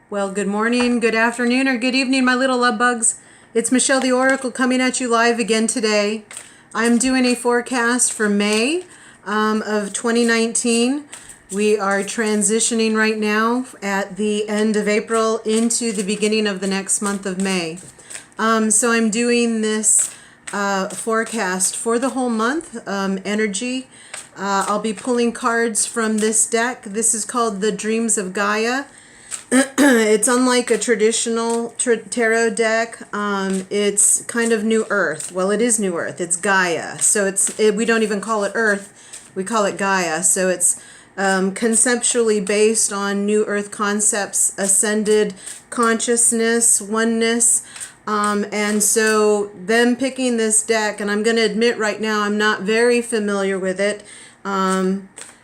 Well, good morning, good afternoon, or good evening, my little love bugs. It's Michelle the Oracle coming at you live again today. I'm doing a forecast for May of 2019. We are transitioning right now at the end of April into the beginning of the next month of May. So I'm doing this forecast for the whole month, energy. I'll be pulling cards from this deck. This is called the Dreams of Gaia. It's unlike a traditional tarot deck. It's kind of New Earth. Well, it is New Earth. It's Gaia. So we don't even call it Earth. We call it Gaia. So it's conceptually based on New Earth concepts, ascended consciousness, oneness. And so them picking this deck, and I'm going to admit right now I'm not very familiar with it.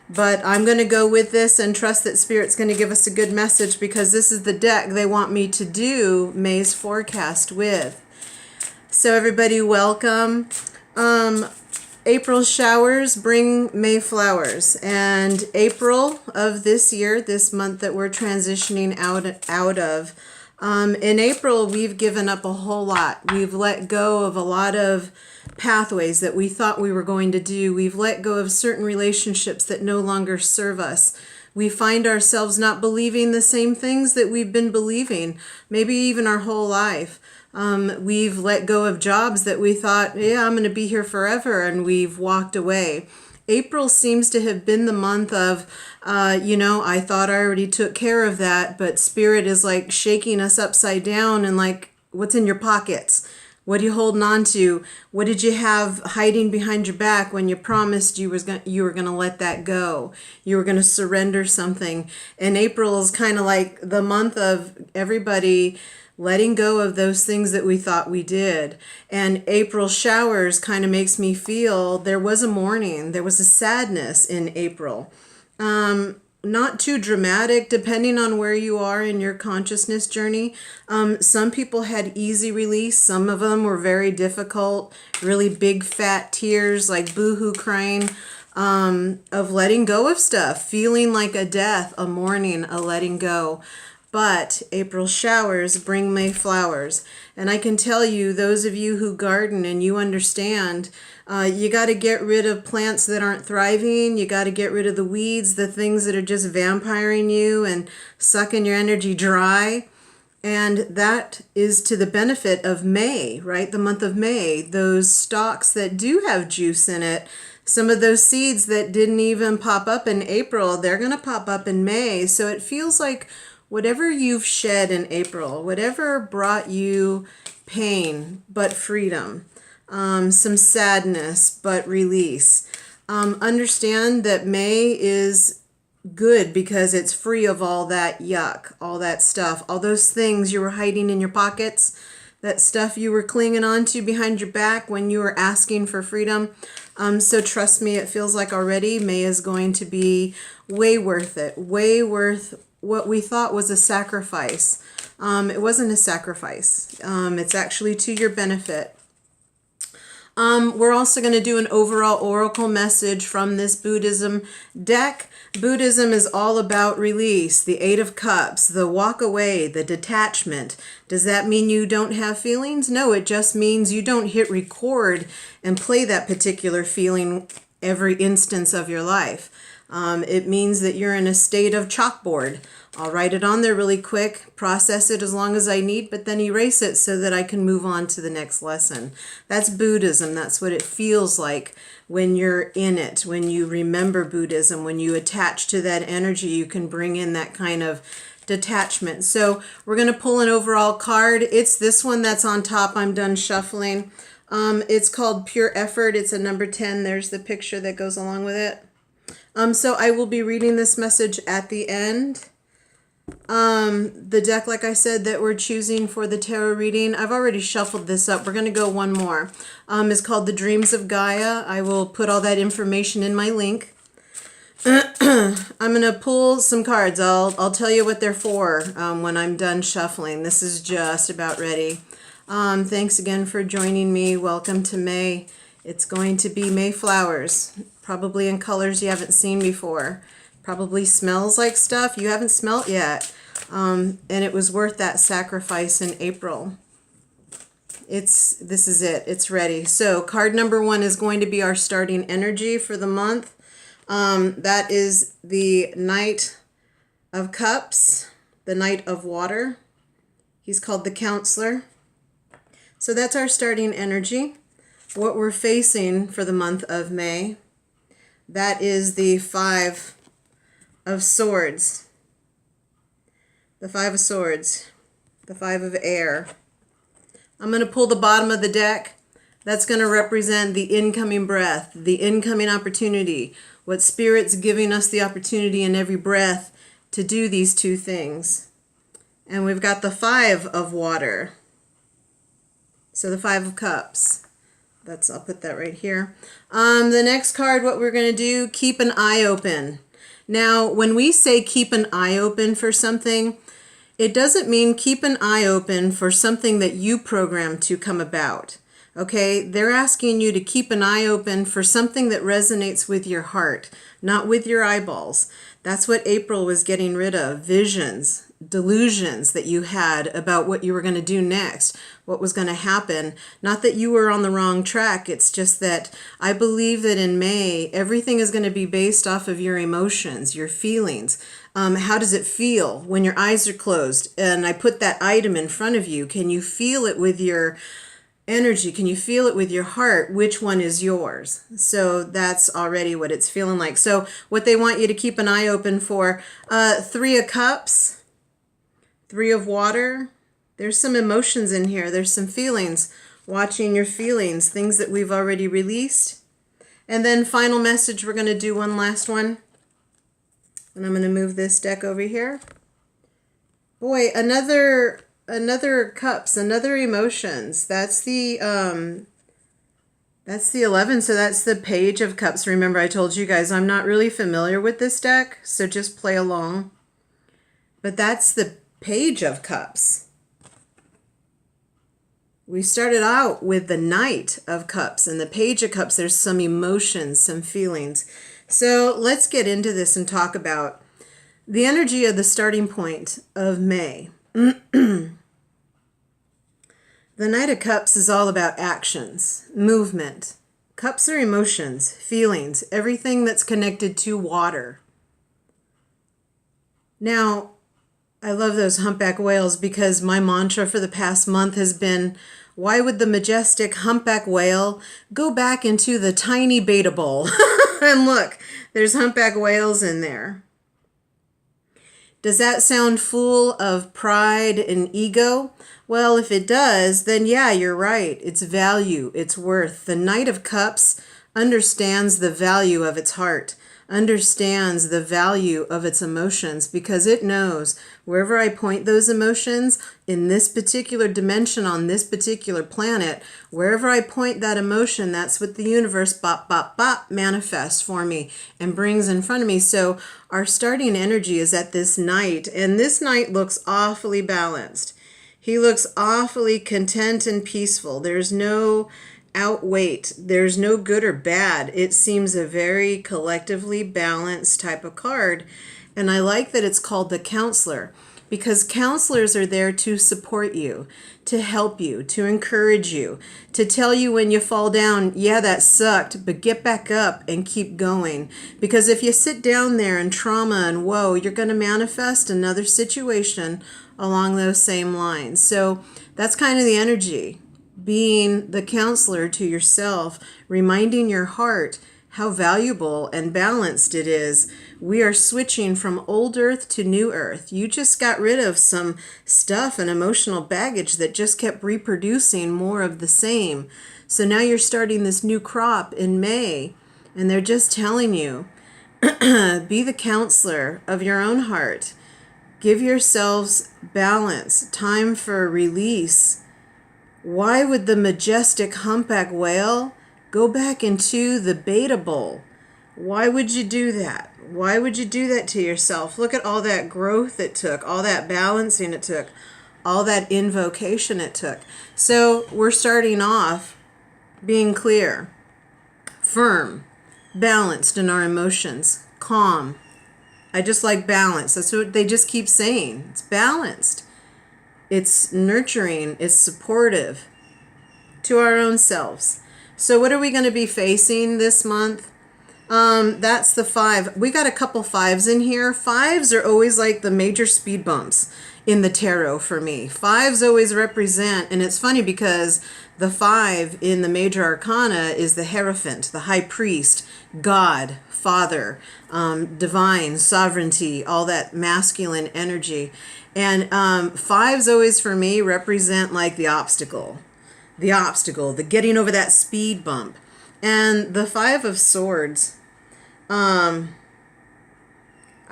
But I'm going to go with this and trust that Spirit's going to give us a good message because this is the deck they want me to do May's forecast with. So everybody, welcome. April showers bring May flowers. And April of this year, this month that we're transitioning out of, in April, we've given up a whole lot. We've let go of a lot of pathways that we thought we were going to do. We've let go of certain relationships that no longer serve us. We find ourselves not believing the same things that we've been believing, maybe even our whole life. We've let go of jobs that we thought, yeah, I'm going to be here forever, and we've walked away. April seems to have been the month of, I thought I already took care of that, but Spirit is like shaking us upside down and like, what's in your pockets? What are you holding on to? What did you have hiding behind your back when you promised you were going to let that go? You were going to surrender something. And April is kind of like the month of everybody letting go of those things that we thought we did. And April showers kind of makes me feel there was a mourning. There was a sadness in April. Not too dramatic, depending on where you are in your consciousness journey. Some people had easy release. Some of them were very difficult, really big fat tears, like boohoo crying, of letting go of stuff, feeling like a death, a mourning, a letting go. But April showers bring May flowers. And I can tell you, those of you who garden and you understand, you got to get rid of plants that aren't thriving. You got to get rid of the weeds, the things that are just vampiring you and sucking your energy dry. And that is to the benefit of May, right? The month of May, those stalks that do have juice in it. Some of those seeds that didn't even pop up in April, they're going to pop up in May. So it feels like whatever you've shed in April, whatever brought you pain but freedom, some sadness but release, understand that May is good because it's free of all that yuck, all that stuff, all those things you were hiding in your pockets, that stuff you were clinging on to behind your back when you were asking for freedom. So trust me, it feels like already May is going to be way worth it, way worth what we thought was a sacrifice. It wasn't a sacrifice. It's actually to your benefit. We're also going to do an overall oracle message from this Buddhism deck. Buddhism is all about release, the Eight of Cups, the walk away, the detachment. Does that mean you don't have feelings? No, it just means you don't hit record and play that particular feeling every instance of your life. It means that you're in a state of chalkboard. I'll write it on there really quick, process it as long as I need, but then erase it so that I can move on to the next lesson. That's Buddhism. That's what it feels like when you're in it, when you remember Buddhism, when you attach to that energy, you can bring in that kind of detachment. So we're going to pull an overall card. It's this one that's on top. I'm done shuffling. It's called Pure Effort. It's a number 10. There's the picture that goes along with it. So I will be reading this message at the end. The deck, like I said, that we're choosing for the tarot reading, I've already shuffled this up. We're going to go one more. It's called The Dreams of Gaia. I will put all that information in my link. I'm going to pull some cards. I'll tell you what they're for when I'm done shuffling. This is just about ready. Thanks again for joining me. Welcome to May. It's going to be May flowers, probably in colors you haven't seen before. Probably smells like stuff you haven't smelt yet. And it was worth that sacrifice in April. This is it. It's ready. So card number 1 is going to be our starting energy for the month. That is the Knight of Cups, the Knight of Water. He's called the Counselor. So that's our starting energy. What we're facing for the month of May, that is the 5 of Swords. The 5 of Swords, the 5 of Air. I'm going to pull the bottom of the deck. That's going to represent the incoming breath, the incoming opportunity, what Spirit's giving us the opportunity in every breath to do these 2 things. And we've got the 5 of Water. So the 5 of Cups. I'll put that right here. The next card, what we're going to do, keep an eye open. Now, when we say keep an eye open for something, it doesn't mean keep an eye open for something that you program to come about. Okay, they're asking you to keep an eye open for something that resonates with your heart, not with your eyeballs. That's what April was getting rid of, visions, delusions that you had about what you were going to do next, what was going to happen. Not that you were on the wrong track, it's just that I believe that in May, everything is going to be based off of your emotions, your feelings. How does it feel when your eyes are closed and I put that item in front of you? Can you feel it with your energy? Can you feel it with your heart? Which one is yours? So that's already what it's feeling like. So what they want you to keep an eye open for, 3 of Cups, 3 of Water. There's some emotions in here. There's some feelings. Watching your feelings, things that we've already released. And then final message, we're going to do one last one. And I'm going to move this deck over here. Boy, another Cups, another emotions. That's the 11. So that's the Page of Cups. Remember, I told you guys I'm not really familiar with this deck, so just play along. But that's the Page of Cups. We started out with the Knight of Cups and the Page of Cups. There's some emotions, some feelings. So let's get into this and talk about the energy of the starting point of May. The Knight of Cups is all about actions, movement. Cups are emotions, feelings, everything that's connected to water. Now, I love those humpback whales because my mantra for the past month has been, why would the majestic humpback whale go back into the tiny beta bowl? And look, there's humpback whales in there. Does that sound full of pride and ego? Well, if it does, then yeah, you're right. It's value, it's worth. The Knight of Cups understands the value of its heart, understands the value of its emotions, because it knows wherever I point those emotions in this particular dimension on this particular planet, wherever I point that emotion, that's what the universe manifests for me and brings in front of me. So our starting energy is at this Knight, and this Knight looks awfully balanced. He looks awfully content and peaceful. There's no outweight. There's no good or bad. It seems a very collectively balanced type of card. And I like that it's called the Counselor, because counselors are there to support you, to help you, to encourage you, to tell you when you fall down, yeah, that sucked, but get back up and keep going. Because if you sit down there in trauma and woe, you're going to manifest another situation along those same lines. So that's kind of the energy. Being the counselor to yourself, reminding your heart how valuable and balanced it is. We are switching from old earth to new earth. You just got rid of some stuff and emotional baggage that just kept reproducing more of the same. So now you're starting this new crop in May, and they're just telling you, be the counselor of your own heart. Give yourselves balance, time for release. Why would the majestic humpback whale go back into the beta bowl? Why would you do that? Why would you do that to yourself? Look at all that growth it took, all that balancing it took, all that invocation it took. So we're starting off being clear, firm, balanced in our emotions, calm, I just like balance. That's what they just keep saying. It's balanced. It's nurturing. It's supportive to our own selves. So what are we going to be facing this month? That's the 5. We got a couple 5s in here. 5s are always like the major speed bumps in the tarot for me. 5s always represent, and it's funny because the 5 in the major arcana is the Hierophant, the high priest, God, Father, divine, sovereignty, all that masculine energy. And 5s always for me represent like the obstacle, the getting over that speed bump. And the 5 of Swords, I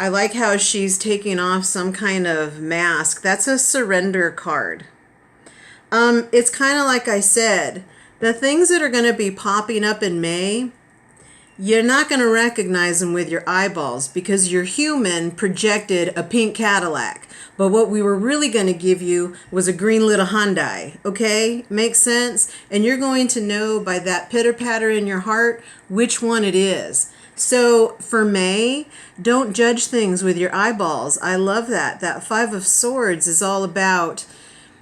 like how she's taking off some kind of mask. That's a surrender card. It's kind of like I said, the things that are going to be popping up in May, you're not going to recognize them with your eyeballs because your human projected a pink Cadillac. But what we were really going to give you was a green little Hyundai. Okay? Makes sense? And you're going to know by that pitter-patter in your heart which one it is. So for May, don't judge things with your eyeballs. I love that. That 5 of Swords is all about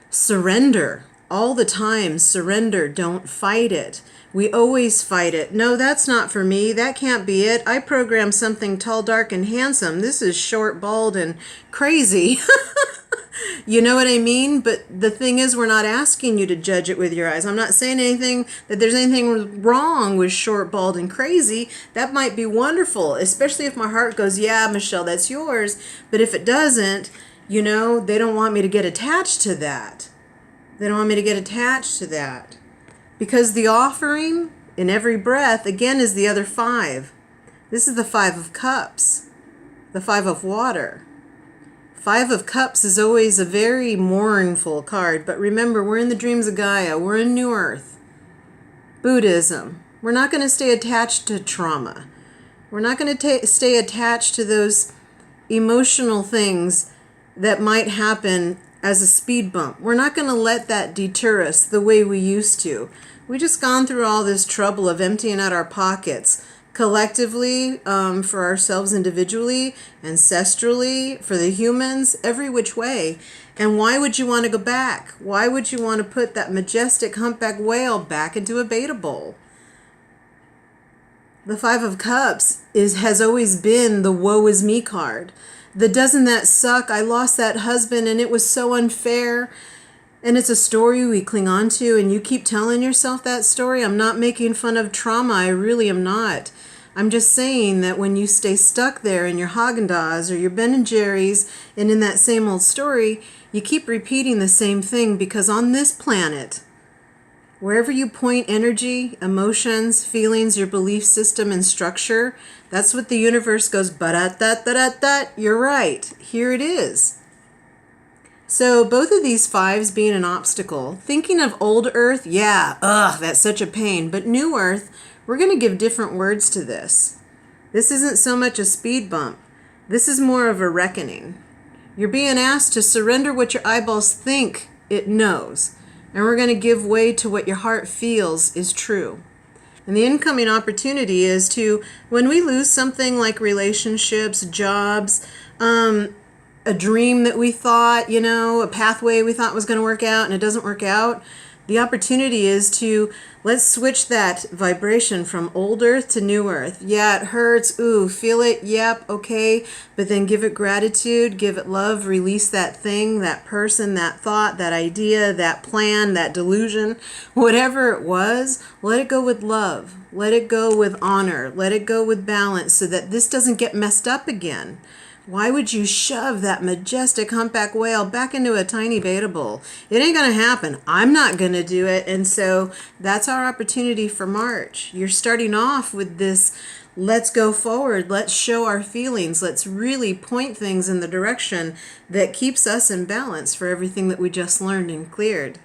surrender. All the time, surrender. Don't fight it. We always fight it. No, that's not for me. That can't be it. I programmed something tall, dark, and handsome. This is short, bald, and crazy. You know what I mean? But the thing is, we're not asking you to judge it with your eyes. I'm not saying anything that there's anything wrong with short, bald, and crazy. That might be wonderful, especially if my heart goes, yeah, Michelle, that's yours. But if it doesn't, you know, they don't want me to get attached to that. They don't want me to get attached to that. Because the offering in every breath, again, is the other 5. This is the 5 of Cups, the 5 of Water. 5 of Cups is always a very mournful card. But remember, we're in the dreams of Gaia. We're in New Earth. Buddhism. We're not going to stay attached to trauma. We're not going to stay attached to those emotional things that might happen as a speed bump. We're not going to let that deter us the way we used to. We just gone through all this trouble of emptying out our pockets collectively, for ourselves individually, ancestrally, for the humans, every which way. And why would you want to go back? Why would you want to put that majestic humpback whale back into a beta bowl? The 5 of Cups has always been the woe is me card. The doesn't that suck? I lost that husband and it was so unfair. And it's a story we cling on to, and you keep telling yourself that story. I'm not making fun of trauma. I really am not. I'm just saying that when you stay stuck there in your Haagen-Dazs or your Ben & Jerry's and in that same old story, you keep repeating the same thing because on this planet, wherever you point energy, emotions, feelings, your belief system and structure, that's what the universe goes, ba-da-da-da-da-da. You're right. Here it is. So both of these 5s being an obstacle, thinking of old Earth, yeah, that's such a pain. But new Earth, we're going to give different words to this. This isn't so much a speed bump. This is more of a reckoning. You're being asked to surrender what your eyeballs think it knows. And we're going to give way to what your heart feels is true. And the incoming opportunity is to, when we lose something like relationships, jobs, a dream that we thought, a pathway we thought was going to work out and it doesn't work out, the opportunity is to, let's switch that vibration from old Earth to new Earth. Yeah, it hurts. Ooh, feel it. Yep, okay. But then give it gratitude, give it love, release that thing, that person, that thought, that idea, that plan, that delusion, whatever it was, let it go with love. Let it go with honor. Let it go with balance so that this doesn't get messed up again. Why would you shove that majestic humpback whale back into a tiny beta bowl? It ain't going to happen. I'm not going to do it. And so that's our opportunity for March. You're starting off with this, let's go forward. Let's show our feelings. Let's really point things in the direction that keeps us in balance for everything that we just learned and cleared.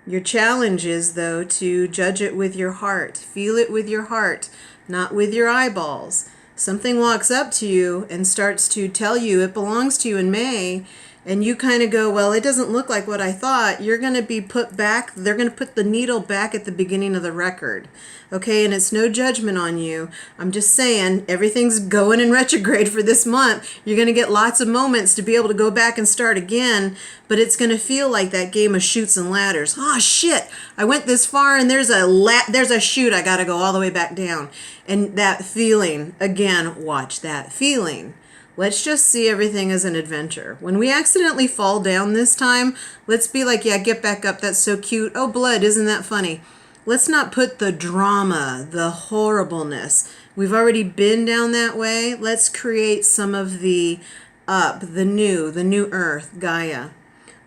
Your challenge is, though, to judge it with your heart. Feel it with your heart, not with your eyeballs. Something walks up to you and starts to tell you it belongs to you in May. and you kind of go, well, it doesn't look like what I thought, you're going to be put back. They're going to put the needle back at the beginning of the record. Okay, and it's no judgment on you. I'm just saying everything's going in retrograde for this month. You're going to get lots of moments to be able to go back and start again, but it's going to feel like that game of chutes and ladders. Oh shit, I went this far and there's a chute, I got to go all the way back down. And that feeling, again, watch that feeling. Let's just see everything as an adventure. When we accidentally fall down this time, let's be like, yeah, get back up. That's so cute. Oh, blood, isn't that funny? Let's not put the drama, the horribleness. We've already been down that way. Let's create some of the the new earth, Gaia.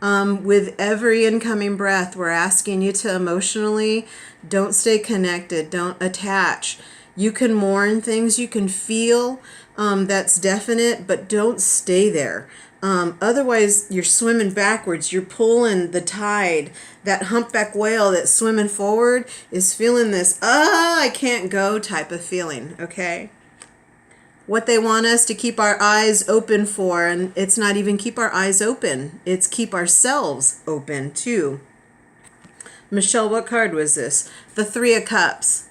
With every incoming breath, we're asking you to emotionally, don't stay connected, don't attach. You can mourn things, you can feel, that's definite, but don't stay there. Otherwise, you're swimming backwards. You're pulling the tide. That humpback whale that's swimming forward is feeling this, I can't go type of feeling, okay? What they want us to keep our eyes open for, and it's not even keep our eyes open. It's keep ourselves open, too. Michelle, what card was this? The Three of Cups.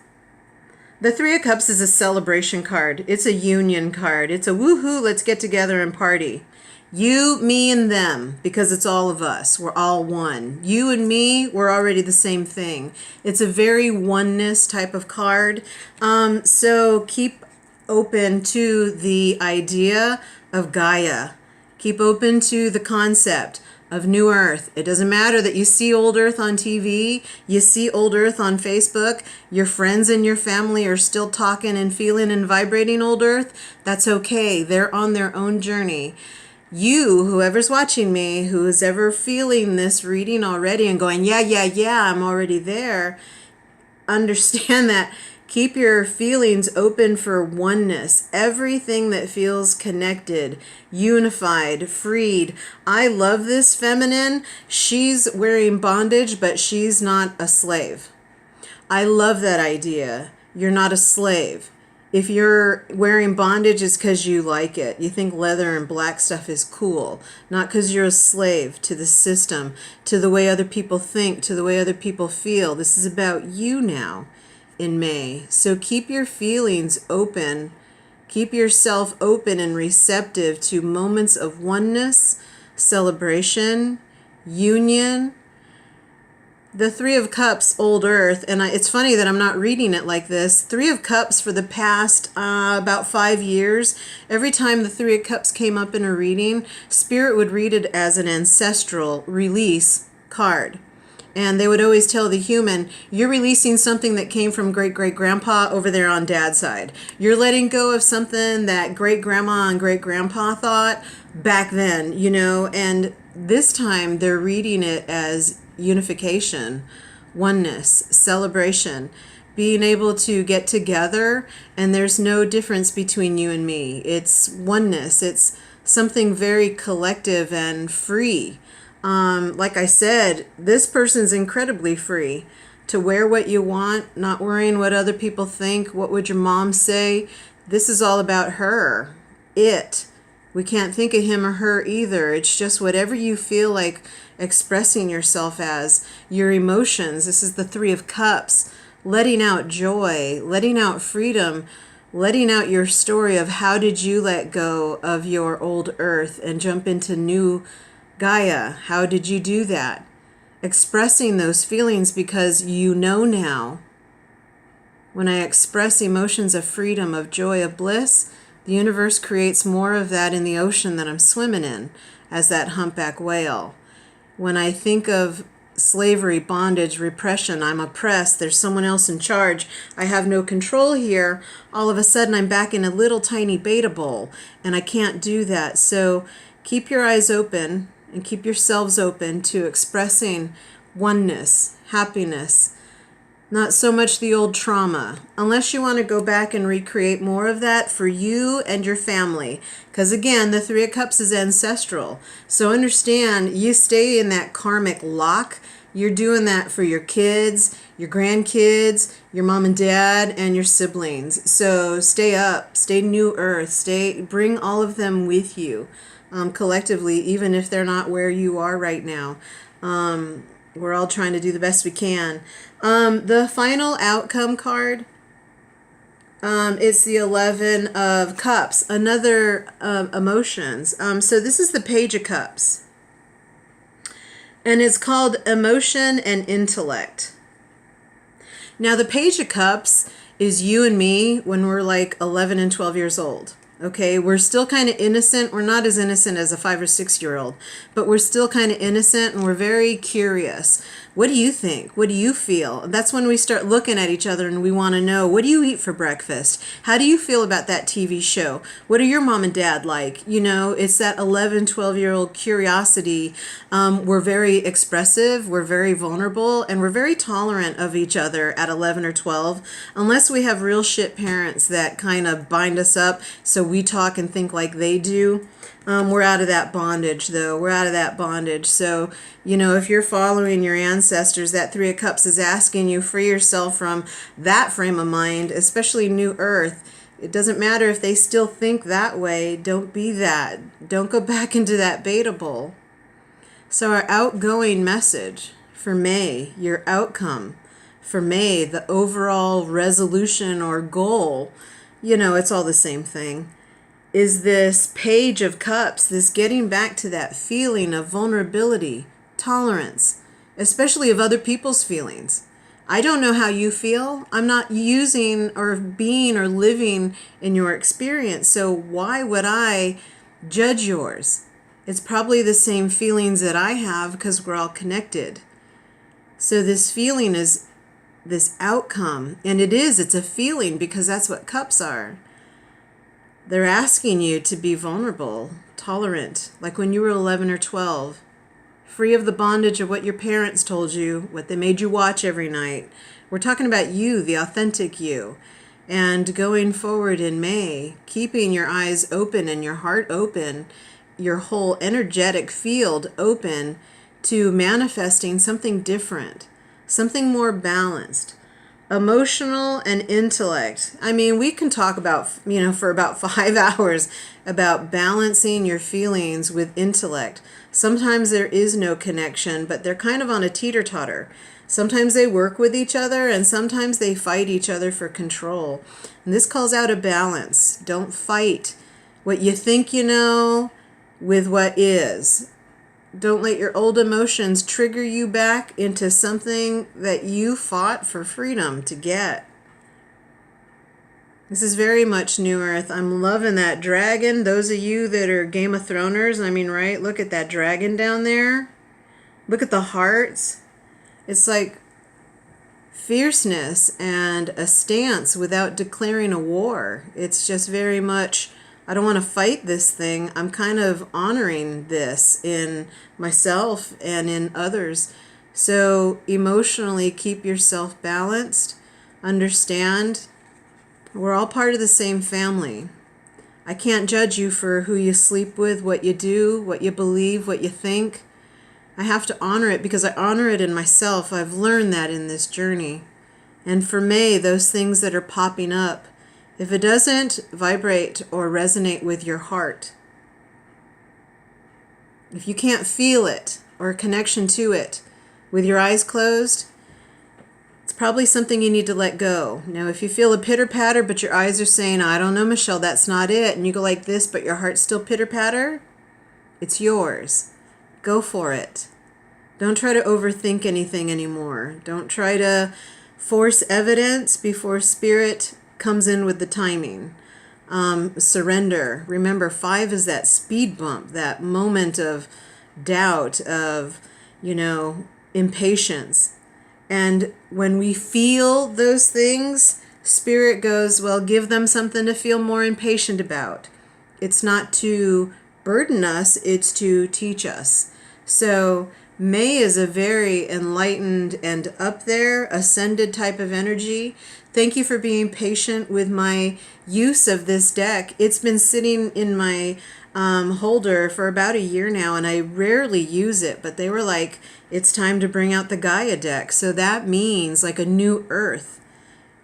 The Three of Cups is a celebration card. It's a union card. It's a woohoo, let's get together and party. You, me, and them, because it's all of us. We're all one. You and me, we're already the same thing. It's a very oneness type of card. So keep open to the idea of Gaia. Keep open to the concept of New Earth. It doesn't matter that you see Old Earth on TV, you see Old Earth on Facebook, your friends and your family are still talking and feeling and vibrating Old Earth. That's okay. They're on their own journey. You, whoever's watching me, who is ever feeling this reading already and going, yeah, I'm already there, understand that. Keep your feelings open for oneness. Everything that feels connected, unified, freed. I love this feminine. She's wearing bondage, but she's not a slave. I love that idea. You're not a slave. If you're wearing bondage, it's because you like it. You think leather and black stuff is cool. Not because you're a slave to the system, to the way other people think, to the way other people feel. This is about you now in May. So keep your feelings open. Keep yourself open and receptive to moments of oneness, celebration, union. The Three of Cups, Old Earth, and it's funny that I'm not reading it like this. Three of Cups for the past about 5 years, every time the Three of Cups came up in a reading, Spirit would read it as an ancestral release card. And they would always tell the human, you're releasing something that came from great-great-grandpa over there on dad's side. You're letting go of something that great-grandma and great-grandpa thought back then, you know, and this time they're reading it as unification, oneness, celebration, being able to get together, and there's no difference between you and me. It's oneness. It's something very collective and free. Like I said, this person's incredibly free to wear what you want, not worrying what other people think. What would your mom say? This is all about her, it. We can't think of him or her either. It's just whatever you feel like expressing yourself as, your emotions. This is the Three of Cups, letting out joy, letting out freedom, letting out your story of how did you let go of your old earth and jump into new Gaia. How did you do that? Expressing those feelings because you know now. When I express emotions of freedom, of joy, of bliss, the universe creates more of that in the ocean that I'm swimming in as that humpback whale. When I think of slavery, bondage, repression, I'm oppressed, there's someone else in charge, I have no control here, all of a sudden I'm back in a little tiny beta bowl, and I can't do that. So keep your eyes open and keep yourselves open to expressing oneness, happiness, not so much the old trauma, unless you want to go back and recreate more of that for you and your family. Because again, the Three of Cups is ancestral. So understand, you stay in that karmic lock. You're doing that for your kids, your grandkids, your mom and dad, and your siblings. So stay up, stay New Earth, bring all of them with you. collectively, even if they're not where you are right now. We're all trying to do the best we can. The final outcome card, it's the 11 of Cups, another emotions. So this is the Page of Cups. And it's called Emotion and Intellect. Now, the Page of Cups is you and me when we're like 11 and 12 years old. Okay, we're still kind of innocent. We're not as innocent as a 5 or 6-year-old, but we're still kind of innocent and we're very curious. What do you think? What do you feel? That's when we start looking at each other and we want to know, what do you eat for breakfast? How do you feel about that TV show? What are your mom and dad like? You know, it's that 11, 12-year-old curiosity. We're very expressive, we're very vulnerable, and we're very tolerant of each other at 11 or 12, unless we have real shit parents that kind of bind us up so we talk and think like they do. We're out of that bondage, though. We're out of that bondage. So, you know, if you're following your ancestors, that 3 of Cups is asking you, free yourself from that frame of mind, especially New Earth. It doesn't matter if they still think that way. Don't be that. Don't go back into that beta bowl. So our outgoing message for May, your outcome for May, the overall resolution or goal, you know, it's all the same thing, is this Page of Cups, this getting back to that feeling of vulnerability, tolerance, especially of other people's feelings. I don't know how you feel. I'm not using or being or living in your experience, so why would I judge yours? It's probably the same feelings that I have because we're all connected. So this feeling is this outcome, and it's a feeling because that's what cups are. They're asking you to be vulnerable, tolerant, like when you were 11 or 12, free of the bondage of what your parents told you, what they made you watch every night. We're talking about you, the authentic you. And going forward in May, keeping your eyes open and your heart open, your whole energetic field open to manifesting something different, something more balanced. Emotional and intellect. I mean, we can talk about, you know, for about 5 hours about balancing your feelings with intellect. Sometimes there is no connection, but they're kind of on a teeter-totter. Sometimes they work with each other and sometimes they fight each other for control. And this calls out a balance. Don't fight what you think you know with what is. Don't let your old emotions trigger you back into something that you fought for freedom to get. This is very much New Earth. I'm loving that dragon. Those of you that are Game of Throners, I mean, right? Look at that dragon down there. Look at the hearts. It's like fierceness and a stance without declaring a war. It's just very much, I don't want to fight this thing. I'm kind of honoring this in myself and in others. So emotionally, keep yourself balanced. Understand, we're all part of the same family. I can't judge you for who you sleep with, what you do, what you believe, what you think. I have to honor it because I honor it in myself. I've learned that in this journey. And for May, those things that are popping up, if it doesn't vibrate or resonate with your heart, if you can't feel it or a connection to it with your eyes closed, it's probably something you need to let go. Now, if you feel a pitter-patter, but your eyes are saying, I don't know, Michelle, that's not it, and you go like this, but your heart's still pitter-patter, it's yours. Go for it. Don't try to overthink anything anymore. Don't try to force evidence before spirit comes in with the timing. Surrender. Remember, 5 is that speed bump, that moment of doubt, of, impatience. And when we feel those things, spirit goes, well, give them something to feel more impatient about. It's not to burden us, it's to teach us. So May is a very enlightened and up there, ascended type of energy. Thank you for being patient with my use of this deck. It's been sitting in my holder for about a year now, and I rarely use it, but they were like, it's time to bring out the Gaia deck. So that means like a new earth,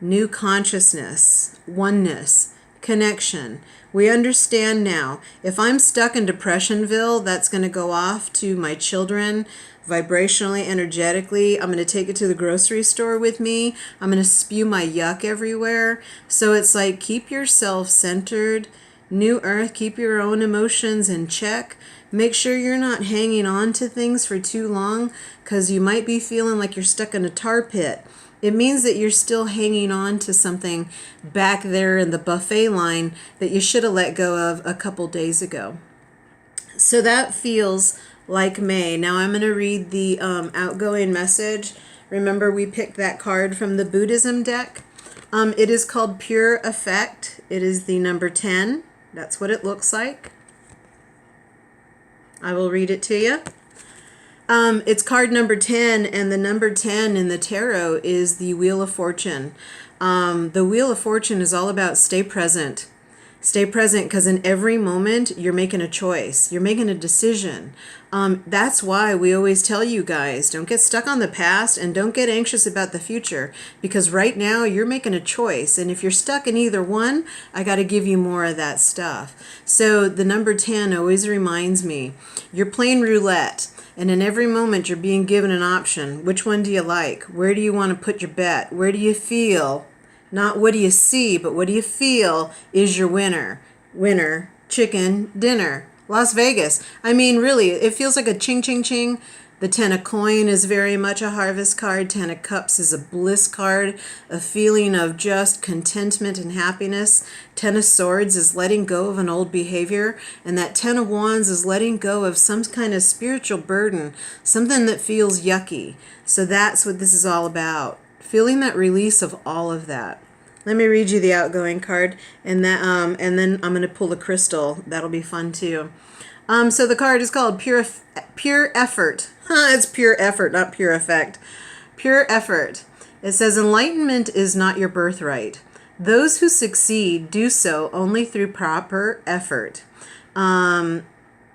new consciousness, oneness, connection. We understand now. If I'm stuck in Depressionville, that's going to go off to my children vibrationally, energetically. I'm going to take it to the grocery store with me. I'm going to spew my yuck everywhere. So it's like, keep yourself centered. New Earth, keep your own emotions in check. Make sure you're not hanging on to things for too long, because you might be feeling like you're stuck in a tar pit. It means that you're still hanging on to something back there in the buffet line that you should have let go of a couple days ago. So that feels like May. Now I'm going to read the outgoing message. Remember, we picked that card from the Buddhism deck. It is called Pure Effect. It is the number 10. That's what it looks like. I will read it to you. It's card number 10, and the number 10 in the tarot is the Wheel of Fortune. The Wheel of Fortune is all about stay present. Stay present, because in every moment you're making a choice. You're making a decision. That's why we always tell you guys, don't get stuck on the past and don't get anxious about the future, because right now you're making a choice. And if you're stuck in either one, I got to give you more of that stuff. So the number 10 always reminds me, you're playing roulette. And in every moment you're being given an option. Which one do you like? Where do you want to put your bet? Where do you feel? Not what do you see, but what do you feel is your winner. Winner, chicken, dinner. Las Vegas. I mean, really, it feels like a ching, ching, ching. The 10 of coin is very much a harvest card. 10 of cups is a bliss card, a feeling of just contentment and happiness. 10 of swords is letting go of an old behavior. And that 10 of wands is letting go of some kind of spiritual burden, something that feels yucky. So that's what this is all about. Feeling that release of all of that. Let me read you the outgoing card, and then I'm going to pull a crystal. That'll be fun too. So the card is called Pure Effort. It's pure effort, not pure effect. Pure effort. It says, enlightenment is not your birthright. Those who succeed do so only through proper effort.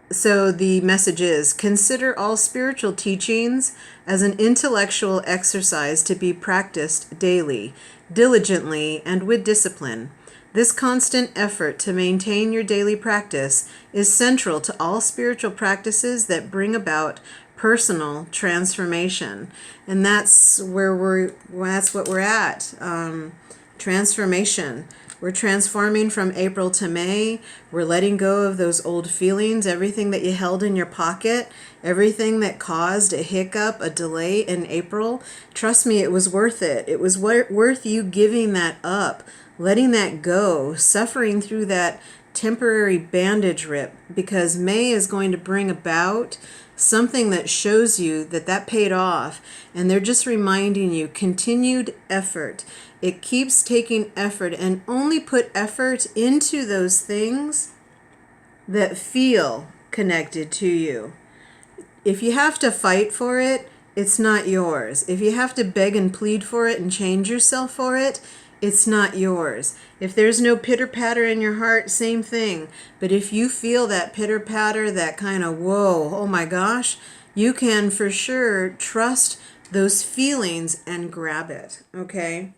So the message is, consider all spiritual teachings as an intellectual exercise to be practiced daily, diligently, and with discipline. This constant effort to maintain your daily practice is central to all spiritual practices that bring about personal transformation. And that's that's what we're at. Transformation. We're transforming from April to May. We're letting go of those old feelings, everything that you held in your pocket, everything that caused a hiccup, a delay in April. Trust me, it was worth it. It was worth you giving that up, letting that go, suffering through that temporary bandage rip, because May is going to bring about something that shows you that that paid off. And they're just reminding you, continued effort. It keeps taking effort, and only put effort into those things that feel connected to you. If you have to fight for it, it's not yours. If you have to beg and plead for it and change yourself for it, it's not yours. If there's no pitter-patter in your heart, same thing. But if you feel that pitter-patter, that kind of whoa, oh my gosh, you can for sure trust those feelings and grab it, okay?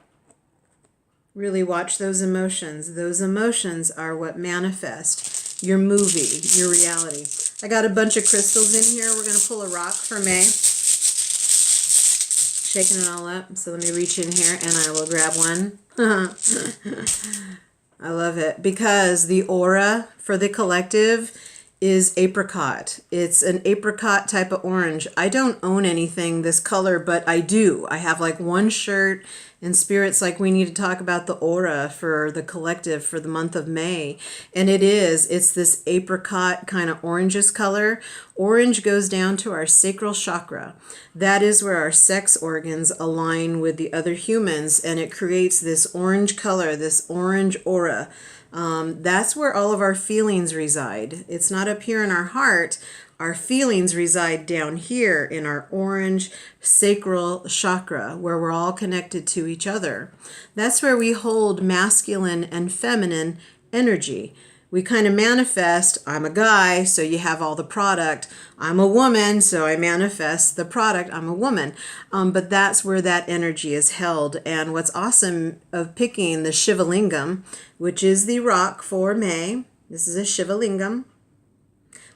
Really watch those emotions. Those emotions are what manifest your movie, your reality. I got a bunch of crystals in here. We're going to pull a rock for May. Shaking it all up. So let me reach in here and I will grab one. I love it because the aura for the collective is apricot. It's an apricot type of orange. I don't own anything this color, but I do. I have like one shirt, and Spirit's like, we need to talk about the aura for the collective for the month of May. And it's this apricot kind of orangish color. Orange goes down to our sacral chakra. That is where our sex organs align with the other humans, and it creates this orange color, this orange aura. That's where all of our feelings reside. It's not up here in our heart. Our feelings reside down here in our orange sacral chakra, where we're all connected to each other. That's where we hold masculine and feminine energy. we kind of manifest, I'm a guy, so you have all the product. I'm a woman, so I manifest the product, I'm a woman. But that's where that energy is held. And what's awesome of picking the Shivalingam, which is the rock for May, this is a Shivalingam.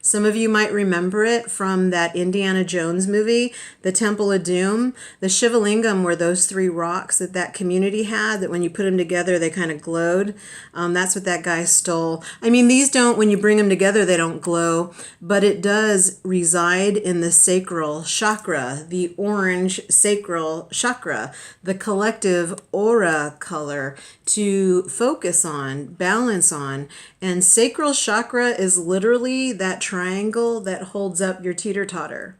Some of you might remember it from that Indiana Jones movie, The Temple of Doom. The Shivalingam were those three rocks that that community had, that when you put them together, they kind of glowed. That's what that guy stole. I mean, these don't, when you bring them together, they don't glow, but it does reside in the sacral chakra, the orange sacral chakra, the collective aura color to focus on, balance on. And sacral chakra is literally that triangle that holds up your teeter-totter.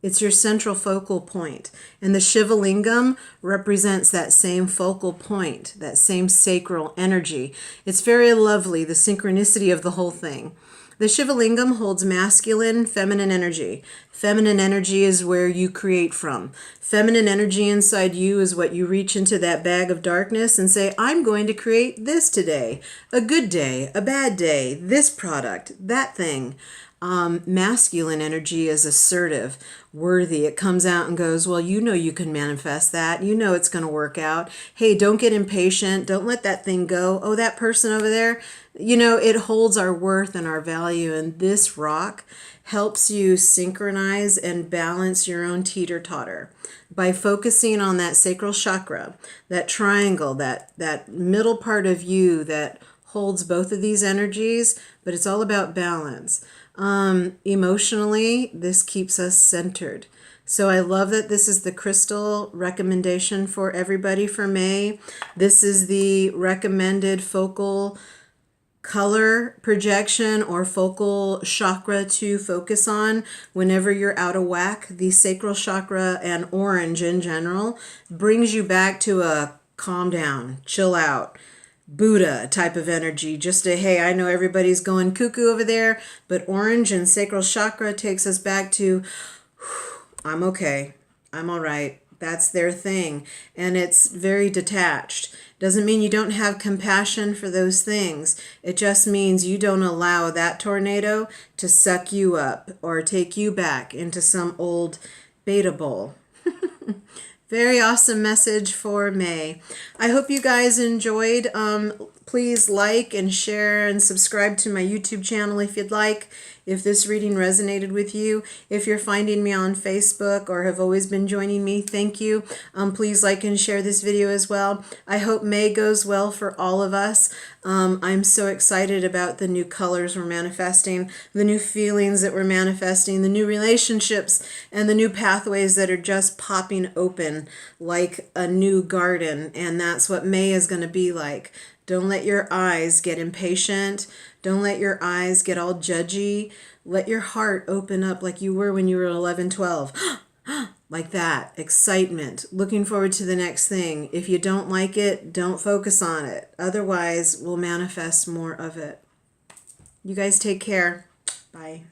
It's your central focal point. And the Shivalingam represents that same focal point, that same sacral energy. It's very lovely, the synchronicity of the whole thing. The Shivalingam holds masculine, feminine energy. Feminine energy is where you create from. Feminine energy inside you is what you reach into that bag of darkness and say, I'm going to create this today. A good day, a bad day, this product, that thing. Masculine energy is assertive, worthy. It comes out and goes, well, you know you can manifest that. You know it's going to work out. Hey, don't get impatient. Don't let that thing go. Oh, that person over there. You know, it holds our worth and our value. And this rock helps you synchronize and balance your own teeter-totter by focusing on that sacral chakra, that triangle, that middle part of you that holds both of these energies, but it's all about balance. Emotionally, this keeps us centered. So I love that this is the crystal recommendation for everybody for May. This is the recommended focal color projection or focal chakra to focus on whenever you're out of whack. The sacral chakra and orange in general brings you back to a calm down, chill out, Buddha type of energy. Just a, hey, I know everybody's going cuckoo over there, but orange and sacral chakra takes us back to, I'm okay, I'm all right. That's their thing. And it's very detached. Doesn't mean you don't have compassion for those things. It just means you don't allow that tornado to suck you up or take you back into some old beta bowl. Very awesome message for May. I hope you guys enjoyed. Please like and share and subscribe to my YouTube channel if you'd like, if this reading resonated with you. If you're finding me on Facebook or have always been joining me, thank you. Please like and share this video as well. I hope May goes well for all of us. I'm so excited about the new colors we're manifesting, the new feelings that we're manifesting, the new relationships, and the new pathways that are just popping open like a new garden. And that's what May is going to be like. Don't let your eyes get impatient. Don't let your eyes get all judgy. Let your heart open up like you were when you were 11, 12. Like that. Excitement. Looking forward to the next thing. If you don't like it, don't focus on it. Otherwise, we'll manifest more of it. You guys take care. Bye.